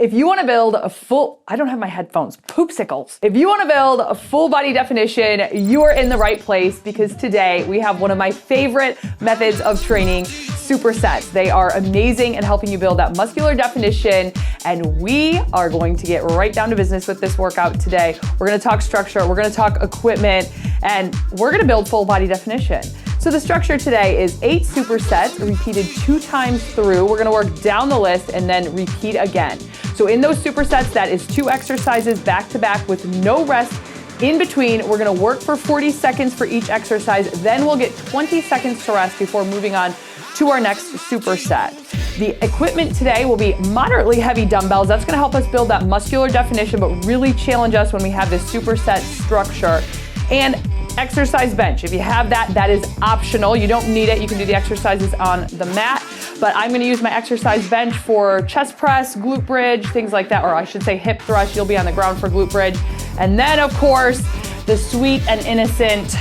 If you want to build a full, I don't have my headphones, poopsicles. If you want to build a full body definition, you are in the right place because today we have one of my favorite methods of training, supersets. They are amazing in helping you build that muscular definition, and we are going to get right down to business with this workout today. We're going to talk structure, we're going to talk equipment, and we're going to build full body definition. So the structure today is 8 supersets repeated 2 times through. We're gonna work down the list and then repeat again. So in those supersets, that is 2 exercises back to back with no rest in between. We're gonna work for 40 seconds for each exercise, then we'll get 20 seconds to rest before moving on to our next superset. The equipment today will be moderately heavy dumbbells. That's gonna help us build that muscular definition, but really challenge us when we have this superset structure. And exercise bench. If you have that, that is optional. You don't need it. You can do the exercises on the mat, but I'm going to use my exercise bench for chest press, glute bridge, things like that, or I should say hip thrust. You'll be on the ground for glute bridge. And then of course, the sweet and innocent,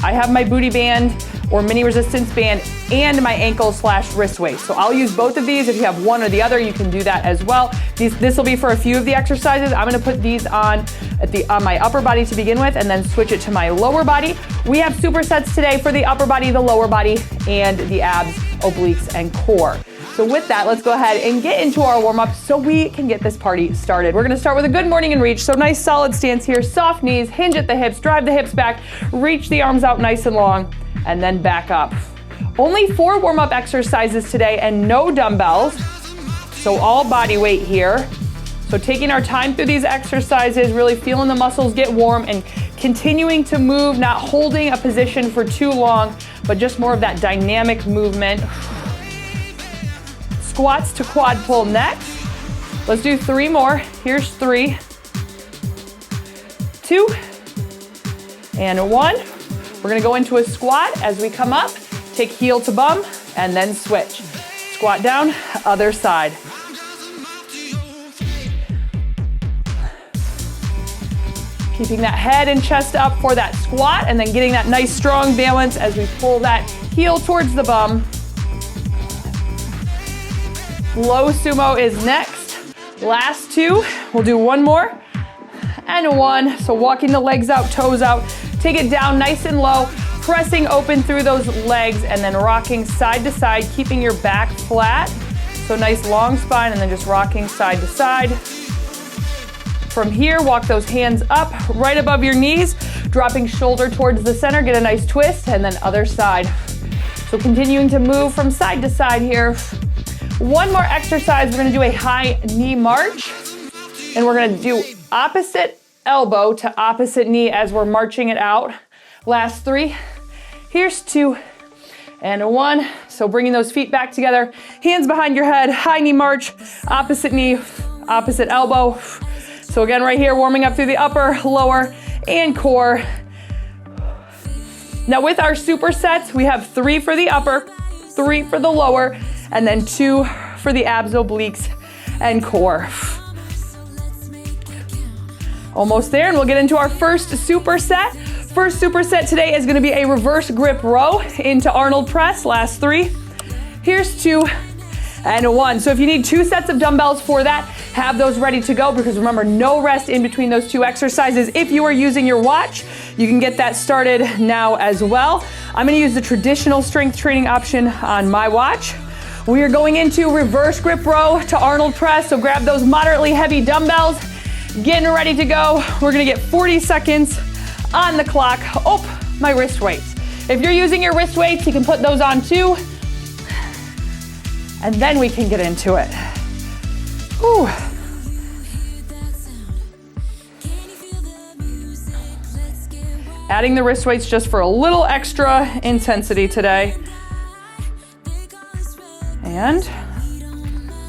I have my booty band or mini resistance band and my ankle/wrist weight. So I'll use both of these. If you have one or the other, you can do that as well. This will be for a few of the exercises. I'm gonna put these on my upper body to begin with and then switch it to my lower body. We have supersets today for the upper body, the lower body, and the abs, obliques, and core. So with that, let's go ahead and get into our warm-up so we can get this party started. We're gonna start with a good morning and reach. So nice solid stance here, soft knees, hinge at the hips, drive the hips back, reach the arms out nice and long, and then back up. Only 4 warm-up exercises today and no dumbbells. So all body weight here. So taking our time through these exercises, really feeling the muscles get warm and continuing to move, not holding a position for too long, but just more of that dynamic movement. Squats to quad pull next. Let's do 3 more. Here's 3, 2, and 1. We're gonna go into a squat as we come up, take heel to bum, and then switch. Squat down, other side. Keeping that head and chest up for that squat, and then getting that nice strong balance as we pull that heel towards the bum. Low sumo is next. Last 2, we'll do 1 more, and 1. So walking the legs out, toes out, take it down nice and low, pressing open through those legs, and then rocking side to side, keeping your back flat. So nice long spine, and then just rocking side to side. From here, walk those hands up right above your knees, dropping shoulder towards the center, get a nice twist, and then other side. So continuing to move from side to side here. 1 more exercise, we're gonna do a high knee march, and we're gonna do opposite elbow to opposite knee as we're marching it out. Last 3, here's 2, and 1. So bringing those feet back together, hands behind your head, high knee march, opposite knee, opposite elbow. So again, right here, warming up through the upper, lower, and core. Now with our supersets, we have 3 for the upper, 3 for the lower, and then 2 for the abs, obliques, and core. Almost there, and we'll get into our first superset. First superset today is gonna be a reverse grip row into Arnold press. Last 3, here's 2, and 1. So if you need 2 sets of dumbbells for that, have those ready to go, because remember, no rest in between those 2 exercises. If you are using your watch, you can get that started now as well. I'm gonna use the traditional strength training option on my watch. We are going into reverse grip row to Arnold press, so grab those moderately heavy dumbbells, getting ready to go. We're gonna get 40 seconds on the clock. Oh, my wrist weights. If you're using your wrist weights, you can put those on too, and then we can get into it. Whew. Adding the wrist weights just for a little extra intensity today. And,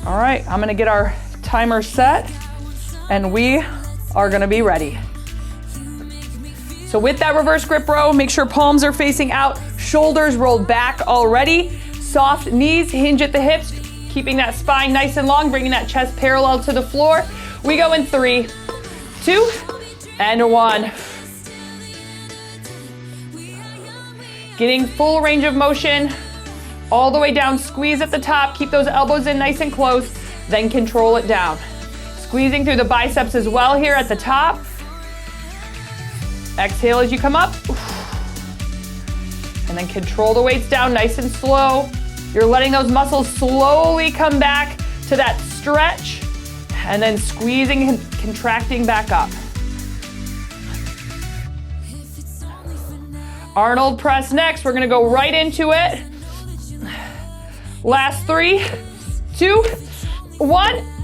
all right, I'm gonna get our timer set, and we are gonna be ready. So with that reverse grip row, make sure palms are facing out, shoulders rolled back already, soft knees, hinge at the hips, keeping that spine nice and long, bringing that chest parallel to the floor. We go in 3, 2, and 1. Getting full range of motion, all the way down, squeeze at the top, keep those elbows in nice and close, then control it down. Squeezing through the biceps as well here at the top. Exhale as you come up. And then control the weights down nice and slow. You're letting those muscles slowly come back to that stretch, and then squeezing and contracting back up. Arnold press next. We're gonna go right into it. Last 3, 2, 1.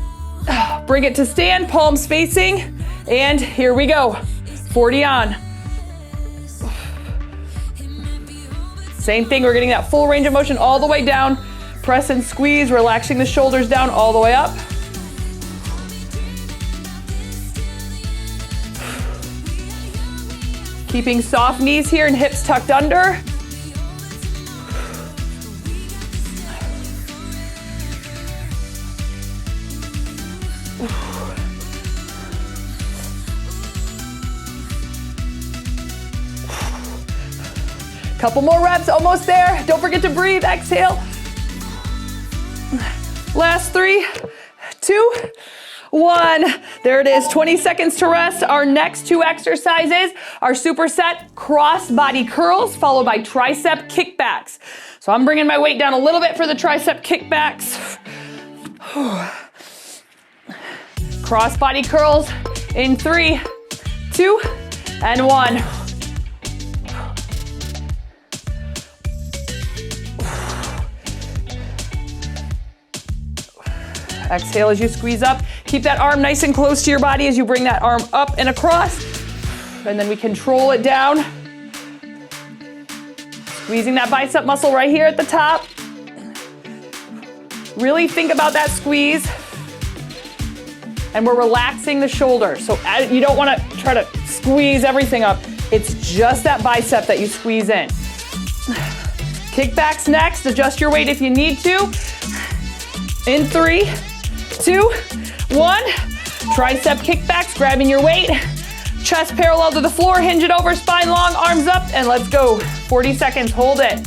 Bring it to stand, palms facing, and here we go. 40 on. Same thing, we're getting that full range of motion all the way down. Press and squeeze, relaxing the shoulders down all the way up. Keeping soft knees here and hips tucked under. Couple more reps, almost there. Don't forget to breathe, exhale. Last 3, 2, 1. There it is, 20 seconds to rest. Our next 2 exercises are superset cross-body curls followed by tricep kickbacks. So I'm bringing my weight down a little bit for the tricep kickbacks. Cross-body curls in 3, 2, and 1. Exhale as you squeeze up. Keep that arm nice and close to your body as you bring that arm up and across. And then we control it down. Squeezing that bicep muscle right here at the top. Really think about that squeeze. And we're relaxing the shoulder. So you don't want to try to squeeze everything up. It's just that bicep that you squeeze in. Kickbacks next. Adjust your weight if you need to. In 3, 2, 1. Tricep kickbacks, grabbing your weight. Chest parallel to the floor, hinge it over, spine long, arms up, and let's go. 40 seconds, hold it.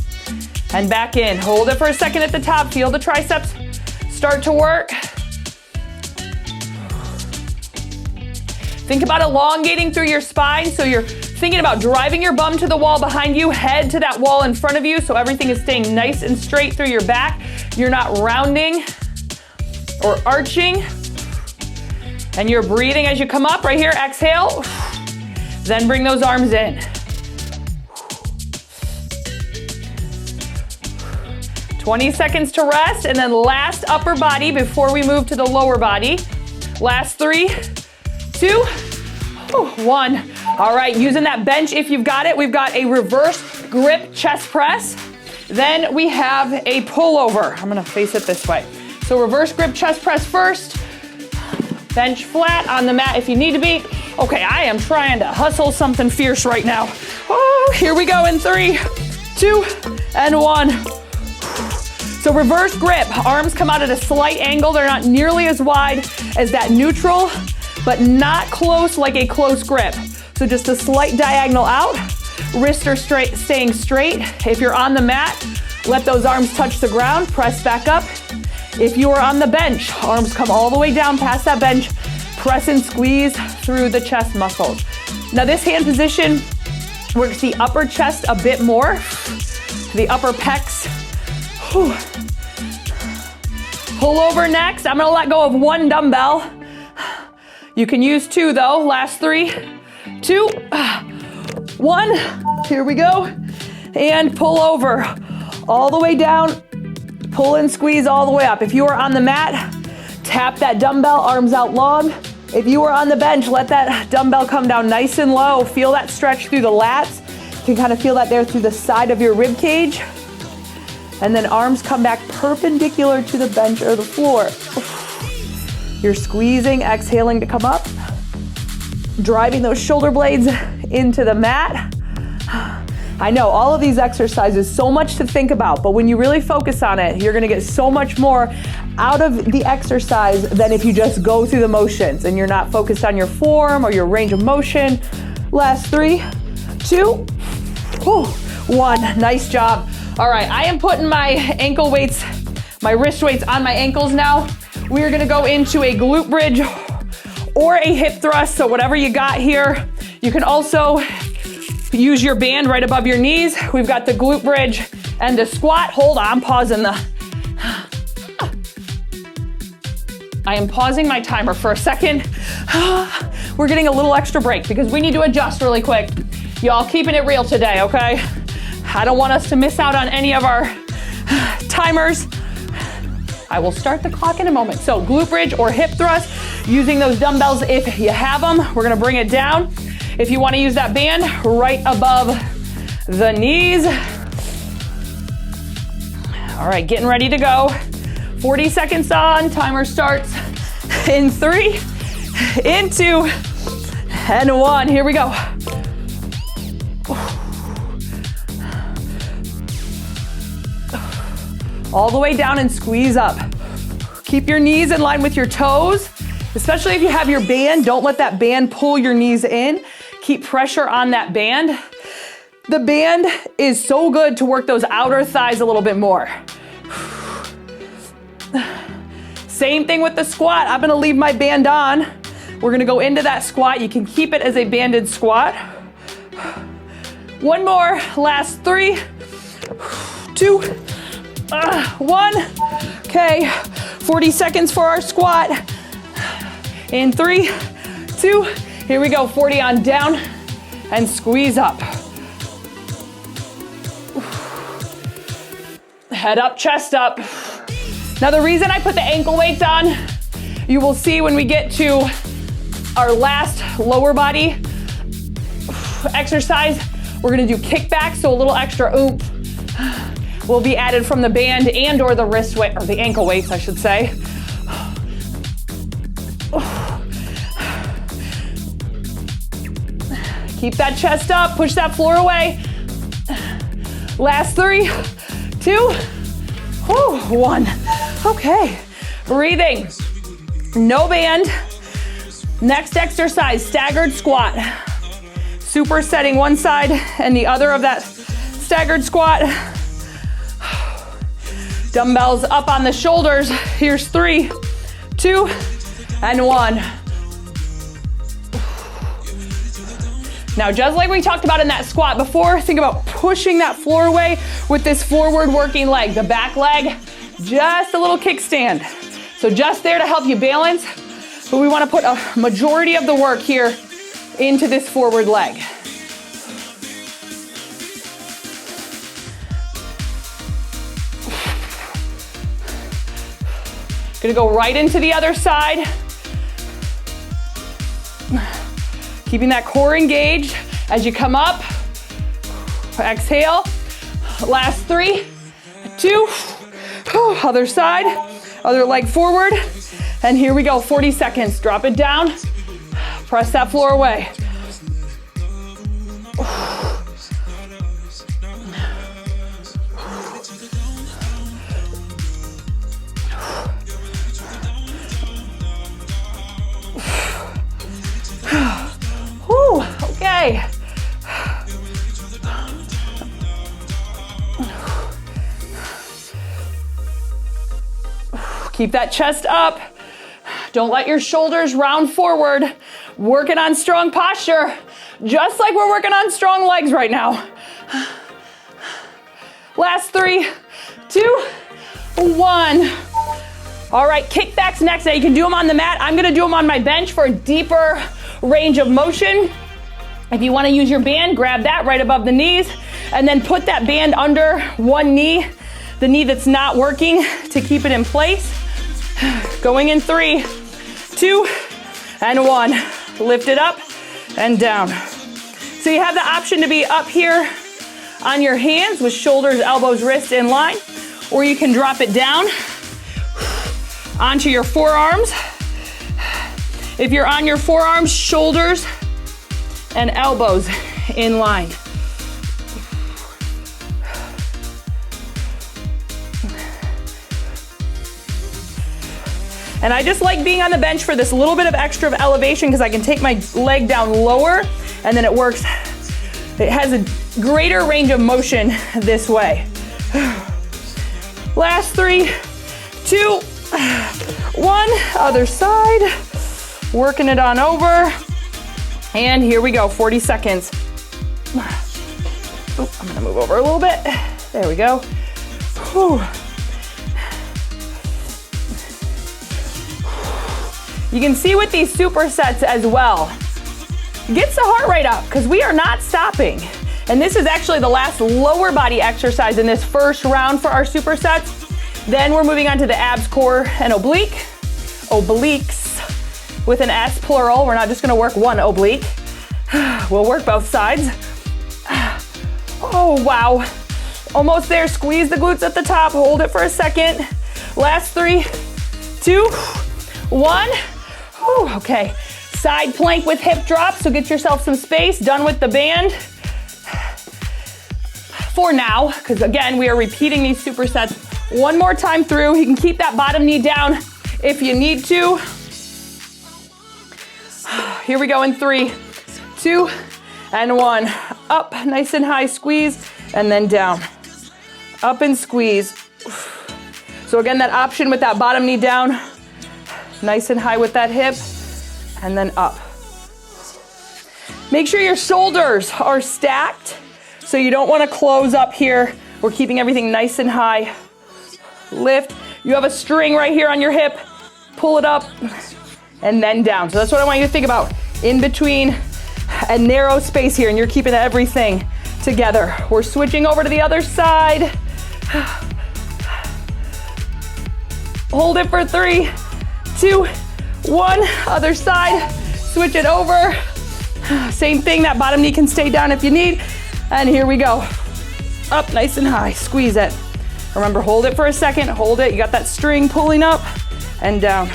And back in. Hold it for a second at the top. Feel the triceps start to work. Think about elongating through your spine, so you're thinking about driving your bum to the wall behind you, head to that wall in front of you, so everything is staying nice and straight through your back. You're not rounding or arching. And you're breathing as you come up right here. Exhale. Then bring those arms in. 20 seconds to rest, and then last upper body before we move to the lower body. Last 3, 2, 1. All right, using that bench if you've got it. We've got a reverse grip chest press. Then we have a pullover. I'm gonna face it this way. So reverse grip chest press first. Bench flat on the mat if you need to be. Okay, I am trying to hustle something fierce right now. Oh, here we go in 3, 2, and 1. So reverse grip, arms come out at a slight angle. They're not nearly as wide as that neutral, but not close like a close grip. So just a slight diagonal out. Wrists are straight, staying straight. If you're on the mat, let those arms touch the ground, press back up. If you are on the bench, arms come all the way down past that bench, press and squeeze through the chest muscles. Now this hand position works the upper chest a bit more, the upper pecs. Whew. Pull over next. I'm gonna let go of 1 dumbbell. You can use 2 though. Last 3, 2, 1. Here we go. And pull over all the way down. Pull and squeeze all the way up. If you are on the mat, tap that dumbbell, arms out long. If you are on the bench, let that dumbbell come down nice and low. Feel that stretch through the lats. You can kind of feel that there through the side of your rib cage. And then arms come back perpendicular to the bench or the floor. You're squeezing, exhaling to come up. Driving those shoulder blades into the mat. I know all of these exercises, so much to think about, but when you really focus on it, you're gonna get so much more out of the exercise than if you just go through the motions and you're not focused on your form or your range of motion. Last 3, 2, 1. Nice job. All right, I am putting my ankle weights, my wrist weights on my ankles now. We are gonna go into a glute bridge or a hip thrust, so whatever you got here. You can also use your band right above your knees. We've got the glute bridge and the squat. Hold on, I'm pausing I am pausing my timer for a second. We're getting a little extra break because we need to adjust really quick. Y'all keeping it real today, okay? I don't want us to miss out on any of our timers. I will start the clock in a moment. So glute bridge or hip thrust, using those dumbbells if you have them. We're gonna bring it down. If you wanna use that band right above the knees. All right, getting ready to go. 40 seconds on, timer starts in 3, in 2, and 1. Here we go. All the way down and squeeze up. Keep your knees in line with your toes, especially if you have your band. Don't let that band pull your knees in. Keep pressure on that band. The band is so good to work those outer thighs a little bit more. Same thing with the squat. I'm gonna leave my band on. We're gonna go into that squat. You can keep it as a banded squat. One more, last 3, 2, 1. Okay, 40 seconds for our squat. In 3, 2, here we go. 40 on down and squeeze up. Head up, chest up. Now the reason I put the ankle weights on, you will see when we get to our last lower body exercise, we're gonna do kickbacks, so a little extra oomph will be added from the band and or the wrist weight, or the ankle weights, I should say. Keep that chest up, push that floor away. Last 3, 2, 1. Okay, breathing, no band. Next exercise, staggered squat. Supersetting one side and the other of that staggered squat. Dumbbells up on the shoulders. Here's 3, 2, and 1. Now, just like we talked about in that squat before, think about pushing that floor away with this forward working leg. The back leg, just a little kickstand. So just there to help you balance, but we want to put a majority of the work here into this forward leg. Gonna go right into the other side. Keeping that core engaged as you come up. Exhale. Last 3, 2, other side, other leg forward. And here we go, 40 seconds. Drop it down, press that floor away. Okay. Keep that chest up. Don't let your shoulders round forward. Working on strong posture, just like we're working on strong legs right now. Last 3, 2, 1. All right, kickbacks next. Now you can do them on the mat. I'm gonna do them on my bench for a deeper range of motion. If you wanna use your band, grab that right above the knees and then put that band under one knee, the knee that's not working, to keep it in place. Going in 3, 2, and 1. Lift it up and down. So you have the option to be up here on your hands with shoulders, elbows, wrists in line, or you can drop it down onto your forearms. If you're on your forearms, shoulders and elbows in line. And I just like being on the bench for this little bit of extra elevation because I can take my leg down lower and then it works. It has a greater range of motion this way. Last 3, 2, 1, other side. Working it on over. And here we go, 40 seconds. Oh, I'm gonna move over a little bit. There we go. Whew. You can see with these supersets as well, gets the heart rate up because we are not stopping. And this is actually the last lower body exercise in this first round for our supersets. Then we're moving on to the abs, core, and obliques with an S plural. We're not just gonna work one oblique. We'll work both sides. Oh, wow. Almost there. Squeeze the glutes at the top. Hold it for a second. Last 3, 2, 1. Whew, okay. Side plank with hip drops, so get yourself some space. Done with the band. For now, because again, we are repeating these supersets one more time through. You can keep that bottom knee down if you need to. Here we go in 3, 2, and 1. Up, nice and high, squeeze, and then down. Up and squeeze. So again, that option with that bottom knee down, nice and high with that hip, and then up. Make sure your shoulders are stacked, so you don't want to close up here. We're keeping everything nice and high. Lift. You have a string right here on your hip. Pull it up, and then down. So that's what I want you to think about. In between a narrow space here, and you're keeping everything together. We're switching over to the other side. Hold it for 3, 2, 1. Other side. Switch it over. Same thing, that bottom knee can stay down if you need. And here we go. Up nice and high, squeeze it. Remember, hold it for a second, hold it. You got that string pulling up and down.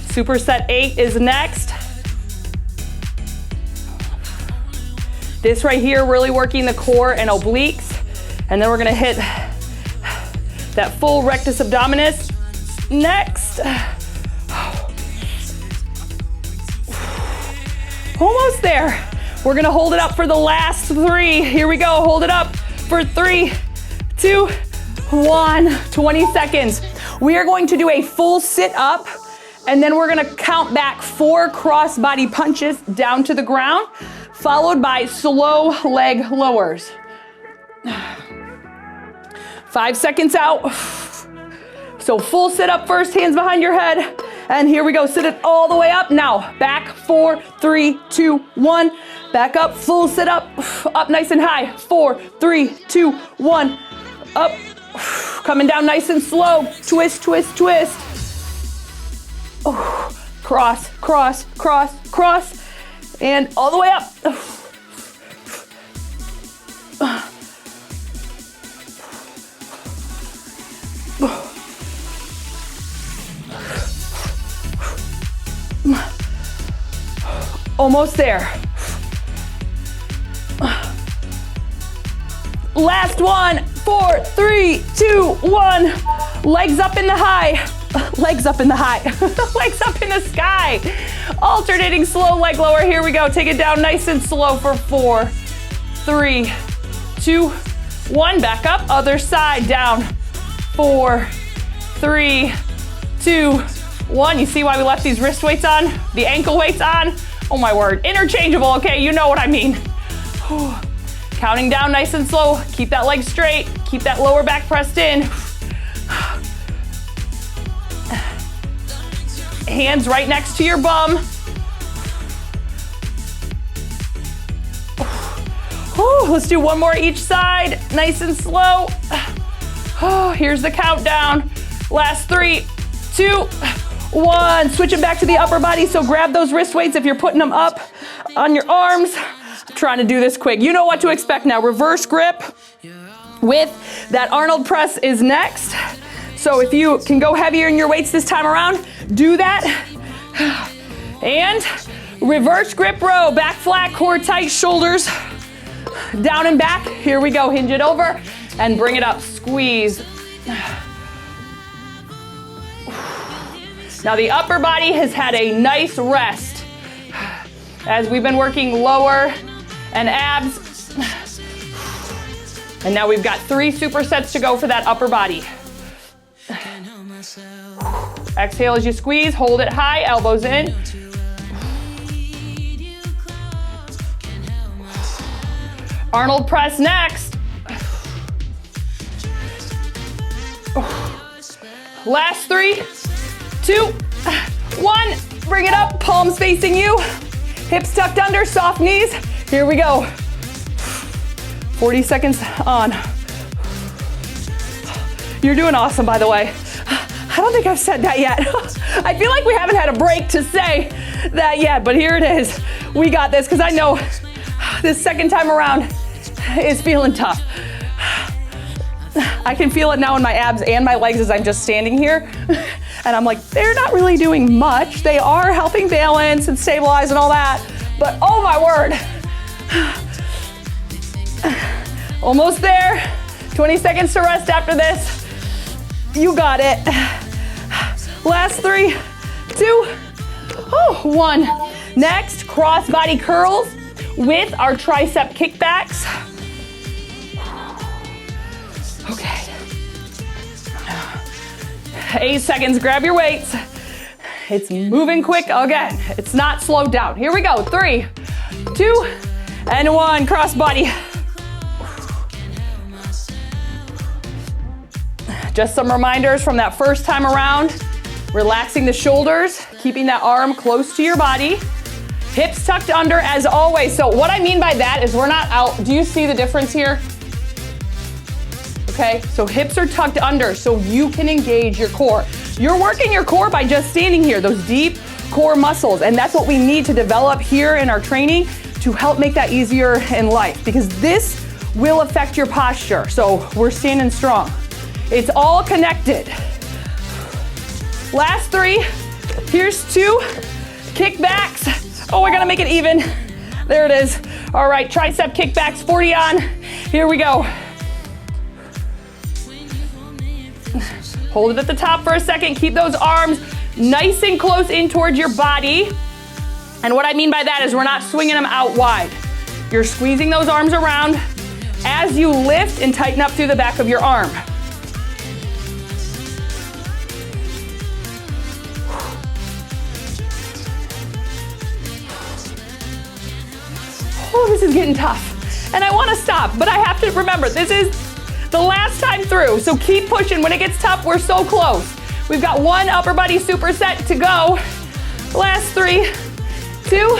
Superset 8 is next. This right here, really working the core and obliques. And then we're gonna hit that full rectus abdominis next. Almost there. We're gonna hold it up for the last 3. Here we go, hold it up for 3, 2, 1. 20 seconds. We are going to do a full sit up, and then we're gonna count back 4 crossbody punches down to the ground, followed by slow leg lowers. 5 seconds out. So full sit up first, hands behind your head. And here we go, sit it all the way up. Now, back, 4, 3, 2, 1. Back up, full sit up. Up nice and high. 4, 3, 2, 1. Up. Coming down nice and slow. Twist, twist, twist. Oh, cross, cross, cross, cross. And all the way up. Almost there. Last one. 4, 3, 2, 1. Legs up in the high. Legs up in the high. Legs up in the sky. Alternating slow leg lower. Here we go. Take it down nice and slow for 4, 3, 2, 1. Back up. Other side. Down. 4, 3, 2, 1. You see why we left these wrist weights on? The ankle weights on? Oh my word. Interchangeable, okay? You know what I mean. Counting down nice and slow. Keep that leg straight. Keep that lower back pressed in. Hands right next to your bum. Let's do one more each side. Nice and slow. Here's the countdown. Last 3, 2, 1. Switching back to the upper body. So grab those wrist weights if you're putting them up on your arms. I'm trying to do this quick. You know what to expect now. Reverse grip with that Arnold press is next. So if you can go heavier in your weights this time around, do that. And reverse grip row. Back flat, core tight, shoulders down and back. Here we go. Hinge it over and bring it up. Squeeze. Now the upper body has had a nice rest as we've been working lower and abs. And now we've got 3 supersets to go for that upper body. Exhale as you squeeze, hold it high, elbows in. Arnold press next. Last 3, 2, 1. Bring it up, palms facing you. Hips tucked under, soft knees. Here we go. 40 seconds on. You're doing awesome, by the way. I don't think I've said that yet. I feel like we haven't had a break to say that yet, but here it is. We got this, because I know this second time around is feeling tough. I can feel it now in my abs and my legs as I'm just standing here. And I'm like, they're not really doing much. They are helping balance and stabilize and all that, but oh my word. Almost there. 20 seconds to rest after this. You got it. Last 3, 2, 1. Next, cross body curls with our tricep kickbacks. Okay. 8 seconds, grab your weights. It's moving quick again. It's not slowed down. Here we go. 3, 2, and 1. Cross body. Just some reminders from that first time around. Relaxing the shoulders, keeping that arm close to your body. Hips tucked under as always. So what I mean by that is we're not out. Do you see the difference here? Okay, so hips are tucked under so you can engage your core. You're working your core by just standing here, those deep core muscles. And that's what we need to develop here in our training to help make that easier in life, because this will affect your posture. So we're standing strong. It's all connected. Last 3, here's 2, kickbacks. Oh, we're gonna make it even. There it is. All right, tricep kickbacks, 40 on. Here we go. Hold it at the top for a second. Keep those arms nice and close in towards your body. And what I mean by that is we're not swinging them out wide. You're squeezing those arms around as you lift and tighten up through the back of your arm. Oh, this is getting tough. And I want to stop, but I have to remember, this is the last time through. So keep pushing. When it gets tough, we're so close. We've got 1 upper body superset to go. Last 3, 2,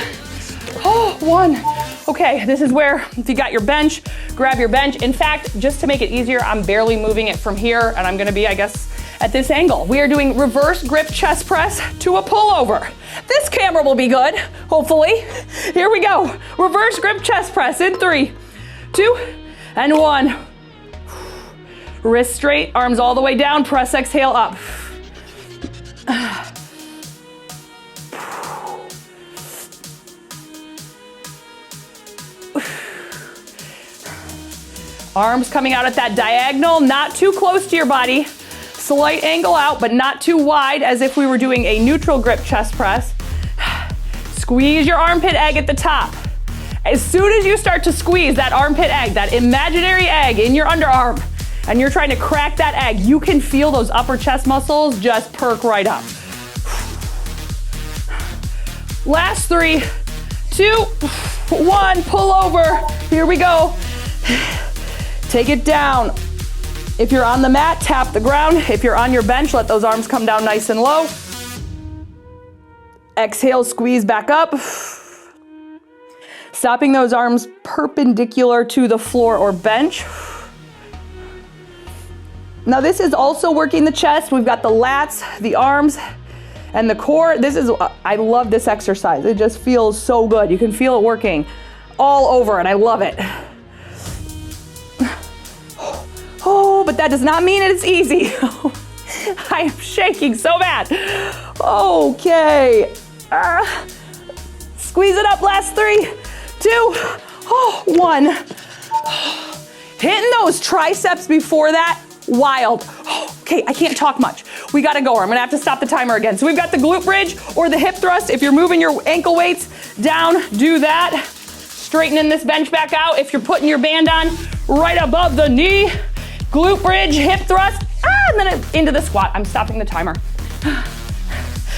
1. Okay, this is where, if you got your bench, grab your bench. In fact, just to make it easier, I'm barely moving it from here, and I'm gonna be, I guess, at this angle. We are doing reverse grip chest press to a pullover. This camera will be good, hopefully. Here we go. Reverse grip chest press in 3, 2, and 1. Wrist straight, arms all the way down, press, exhale, up. Arms coming out at that diagonal, not too close to your body. Slight angle out, but not too wide, as if we were doing a neutral grip chest press. Squeeze your armpit egg at the top. As soon as you start to squeeze that armpit egg, that imaginary egg in your underarm, and you're trying to crack that egg, you can feel those upper chest muscles just perk right up. Last 3, 2, 1, pull over. Here we go. Take it down. If you're on the mat, tap the ground. If you're on your bench, let those arms come down nice and low. Exhale, squeeze back up. Stopping those arms perpendicular to the floor or bench. Now this is also working the chest. We've got the lats, the arms, and the core. I love this exercise. It just feels so good. You can feel it working all over, and I love it. Oh, but that does not mean it's easy. I am shaking so bad. Okay. Squeeze it up, last 3, 2, 1. Hitting those triceps before that, wild. Okay, I can't talk much. We gotta go, or I'm gonna have to stop the timer again. So we've got the glute bridge or the hip thrust. If you're moving your ankle weights down, do that. straightening this bench back out. If you're putting your band on right above the knee, glute bridge, hip thrust, and then into the squat. I'm stopping the timer.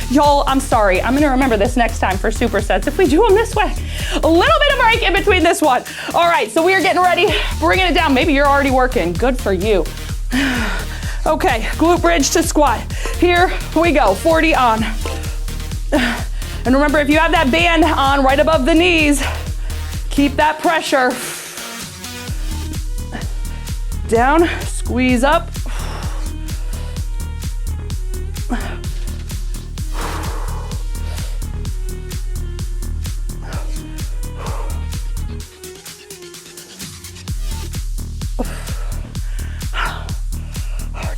Y'all, I'm sorry. I'm gonna remember this next time for supersets if we do them this way. A little bit of break in between this one. All right, so we are getting ready, bringing it down. Maybe you're already working. Good for you. Okay, glute bridge to squat. Here we go, 40 on. And remember, if you have that band on right above the knees, keep that pressure. Down, squeeze up.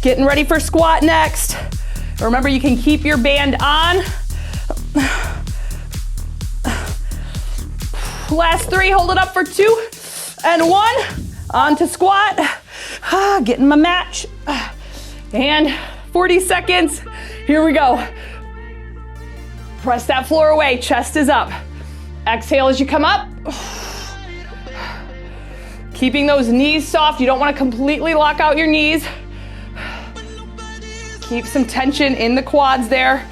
Getting ready for squat next. Remember, you can keep your band on. Last 3, hold it up for 2 and 1. On to squat. Getting my match. And 40 seconds. Here we go. Press that floor away, chest is up. Exhale as you come up. Keeping those knees soft. You don't want to completely lock out your knees. Keep some tension in the quads there.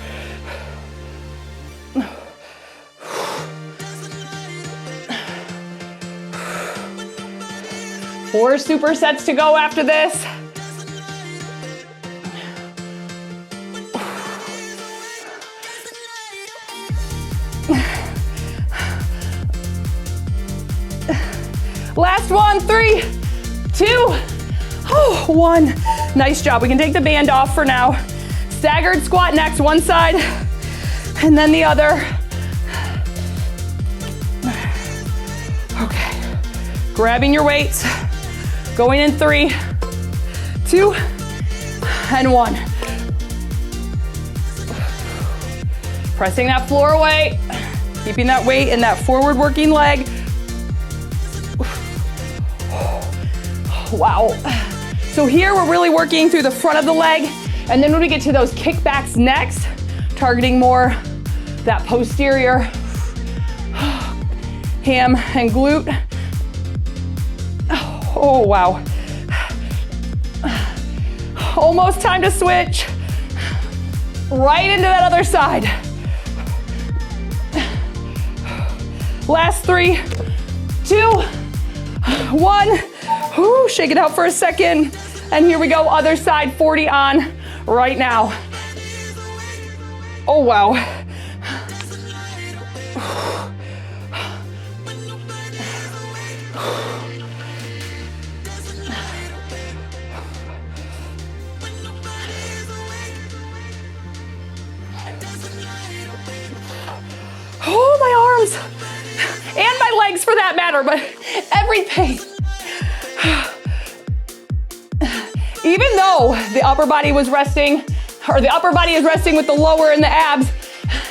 4 supersets to go after this. Last one, 3, 2, 1. Nice job. We can take the band off for now. Staggered squat next, one side and then the other. Okay, grabbing your weights, going in 3, 2, and 1. Pressing that floor away, keeping that weight in that forward working leg. Wow. So here we're really working through the front of the leg, and then when we get to those kickbacks next, targeting more that posterior ham and glute. Oh, wow. Almost time to switch right into that other side. Last 3, 2, 1. Ooh, shake it out for a second. And here we go, other side, 40 on right now. Oh, wow. Oh, my arms. And my legs for that matter, but everything. Even though the upper body was resting, or the upper body is resting with the lower and the abs,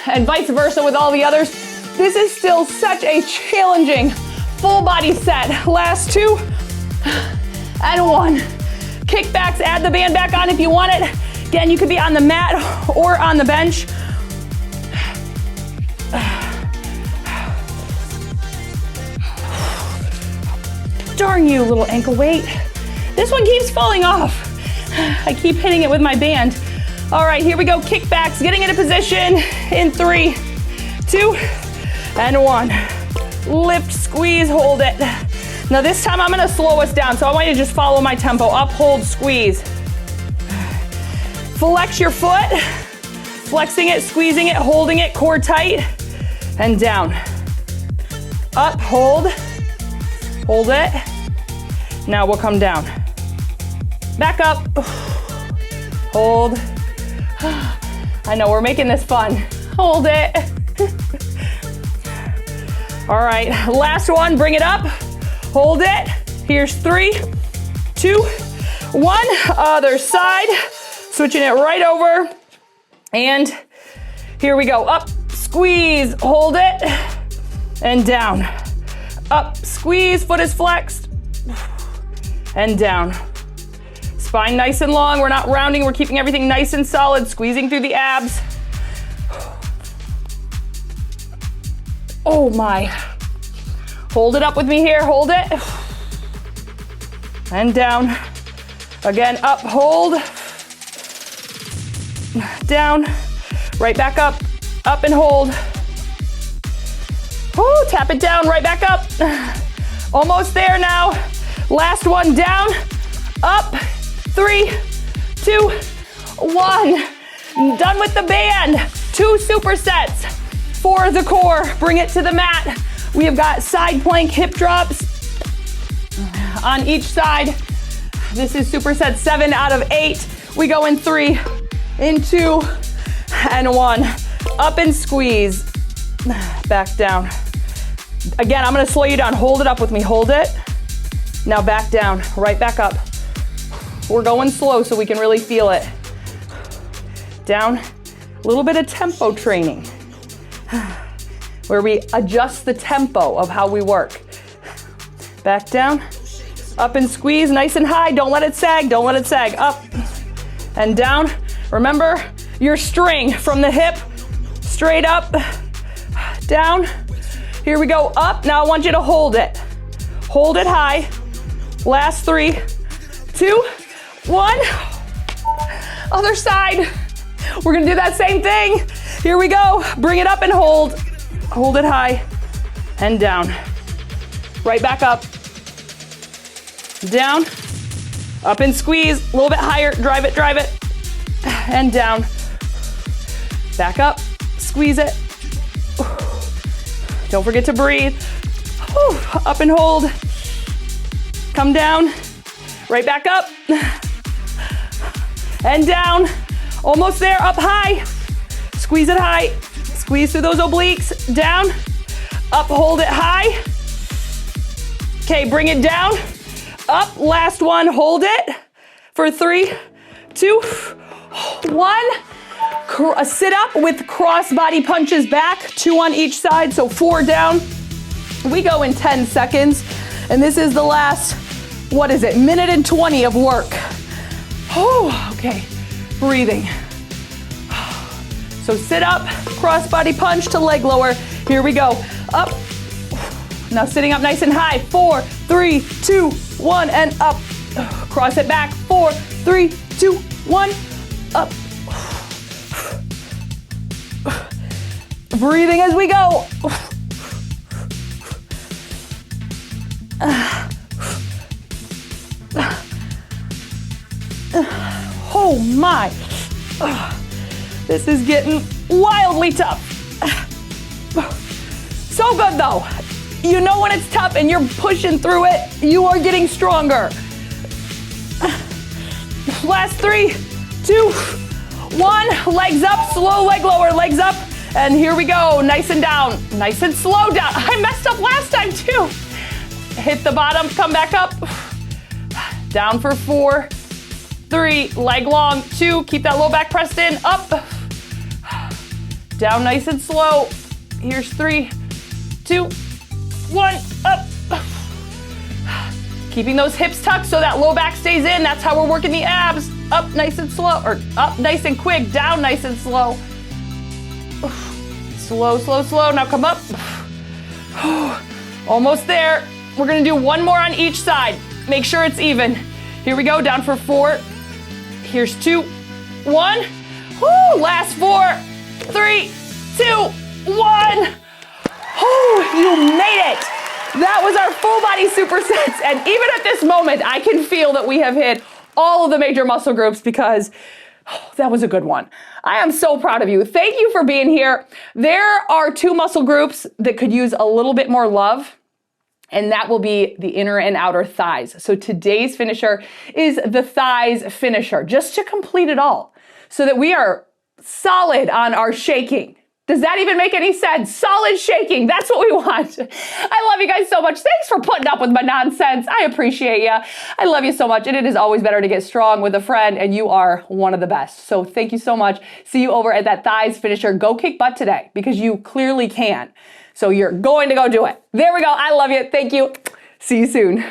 and vice versa with all the others, this is still such a challenging full body set. Last 2 and 1. Kickbacks, add the band back on if you want it. Again, you could be on the mat or on the bench. Darn you, little ankle weight. This one keeps falling off. I keep hitting it with my band. All right, here we go, kickbacks, getting into position in 3, 2, and 1. Lift, squeeze, hold it. Now this time I'm gonna slow us down, so I want you to just follow my tempo. Up, hold, squeeze. Flex your foot, flexing it, squeezing it, holding it, core tight, and down. Up, hold it. Now we'll come down. Back up, hold. I know, we're making this fun. Hold it. All right, last one, bring it up, hold it. Here's 3, 2, 1, other side. Switching it right over. And here we go, up, squeeze, hold it, and down. Up, squeeze, foot is flexed, and down. Spine nice and long, we're not rounding, we're keeping everything nice and solid, squeezing through the abs. Oh my. Hold it up with me here, hold it. And down. Again, up, hold. Down, right back up and hold. Woo, tap it down, right back up. Almost there now. Last one, down, up, 3, 2, 1. Done with the band. 2 supersets for the core. Bring it to the mat. We have got side plank hip drops on each side. This is superset 7 out of 8. We go in 3, in 2, and 1. Up and squeeze. Back down. Again, I'm gonna slow you down. Hold it up with me, hold it. Now back down, right back up. We're going slow so we can really feel it. Down, a little bit of tempo training, where we adjust the tempo of how we work. Back down, up and squeeze, nice and high. Don't let it sag, don't let it sag. Up and down. Remember your string from the hip, straight up, down. Here we go, up. Now I want you to hold it. Hold it high. Last 3, 2, 1. Other side. We're gonna do that same thing. Here we go. Bring it up and hold. Hold it high and down. Right back up. Down. Up and squeeze. A little bit higher. Drive it, drive it. And down. Back up. Squeeze it. Don't forget to breathe. Up and hold. Come down. Right back up. And down. Almost there. Up high. Squeeze it high. Squeeze through those obliques. Down. Up. Hold it high. Okay, bring it down. Up. Last one. Hold it for 3, 2, 1. A sit up with crossbody punches back, 2 on each side, so 4 down. We go in 10 seconds, and this is the last, what is it, minute and 20 of work. Oh, okay, breathing. So sit up, crossbody punch to leg lower. Here we go, up. Now sitting up nice and high, 4, 3, 2, 1, and up. Cross it back, 4, 3, 2, 1, up. Breathing as we go. Oh my. This is getting wildly tough. So good though. You know when it's tough and you're pushing through it, you are getting stronger. Last 3, 2, 1. Legs up, slow leg lower, legs up. And here we go, nice and down, nice and slow down. I messed up last time too. Hit the bottom, come back up. Down for 4, 3, leg long, 2, keep that low back pressed in, up. Down nice and slow. Here's 3, 2, 1, up. Keeping those hips tucked so that low back stays in. That's how we're working the abs. Up nice and slow, or up nice and quick, down nice and slow. Slow, slow, slow. Now come up. Almost there. We're gonna do 1 more on each side. Make sure it's even. Here we go, down for 4. Here's 2, 1. Woo, last 4, 3, 2, 1. Oh, you made it. That was our full body supersets. And even at this moment, I can feel that we have hit all of the major muscle groups because that was a good one. I am so proud of you. Thank you for being here. There are 2 muscle groups that could use a little bit more love, and that will be the inner and outer thighs. So today's finisher is the thighs finisher, just to complete it all, so that we are solid on our shaking. Does that even make any sense? Solid shaking, that's what we want. I love you guys so much. Thanks for putting up with my nonsense. I appreciate you. I love you so much, and it is always better to get strong with a friend, and you are one of the best. So thank you so much. See you over at that thighs finisher. Go kick butt today, because you clearly can. So you're going to go do it. There we go. I love you. Thank you. See you soon.